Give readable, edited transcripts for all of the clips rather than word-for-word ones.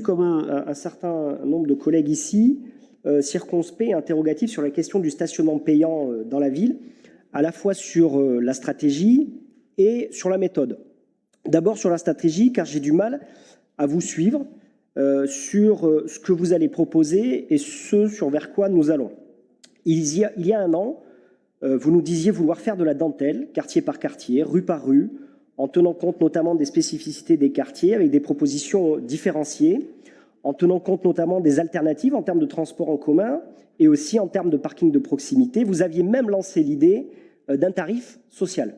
Comme un certain nombre de collègues ici, circonspect et interrogatif sur la question du stationnement payant dans la ville, à la fois sur la stratégie et sur la méthode. D'abord sur la stratégie, car j'ai du mal à vous suivre sur ce que vous allez proposer et ce sur vers quoi nous allons. Il y a un an, vous nous disiez vouloir faire de la dentelle, quartier par quartier, rue par rue, en tenant compte notamment des spécificités des quartiers, avec des propositions différenciées, en tenant compte notamment des alternatives en termes de transport en commun et aussi en termes de parking de proximité. Vous aviez même lancé l'idée d'un tarif social.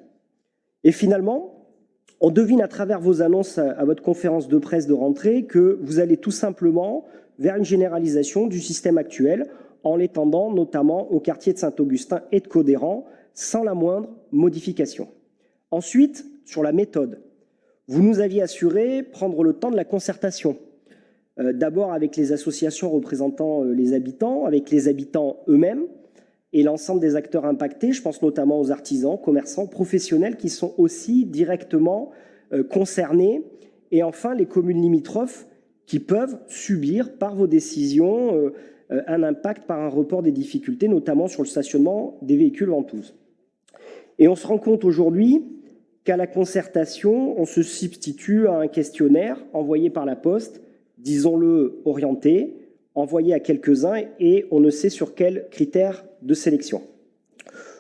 Et finalement, on devine à travers vos annonces à votre conférence de presse de rentrée que vous allez tout simplement vers une généralisation du système actuel en l'étendant notamment au quartier de Saint-Augustin et de Codéran, sans la moindre modification. Ensuite, sur la méthode, vous nous aviez assuré prendre le temps de la concertation. D'abord avec les associations représentant les habitants, avec les habitants eux-mêmes et l'ensemble des acteurs impactés. Je pense notamment aux artisans, commerçants, professionnels qui sont aussi directement concernés. Et enfin, les communes limitrophes qui peuvent subir par vos décisions un impact par un report des difficultés, notamment sur le stationnement des véhicules ventouses. Et on se rend compte aujourd'hui qu'à la concertation, on se substitue à un questionnaire envoyé par la Poste, disons-le orienté, envoyé à quelques-uns et on ne sait sur quels critères de sélection.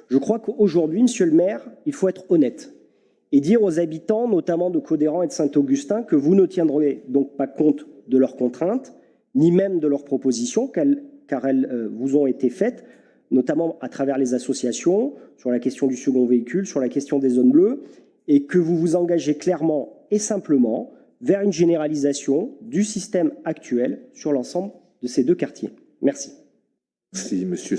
Je crois qu'aujourd'hui, monsieur le maire, il faut être honnête et dire aux habitants, notamment de Codéran et de Saint-Augustin, que vous ne tiendrez donc pas compte de leurs contraintes, ni même de leurs propositions, car elles vous ont été faites, notamment à travers les associations, sur la question du second véhicule, sur la question des zones bleues, et que vous vous engagez clairement et simplement vers une généralisation du système actuel sur l'ensemble de ces deux quartiers. Merci. Merci, monsieur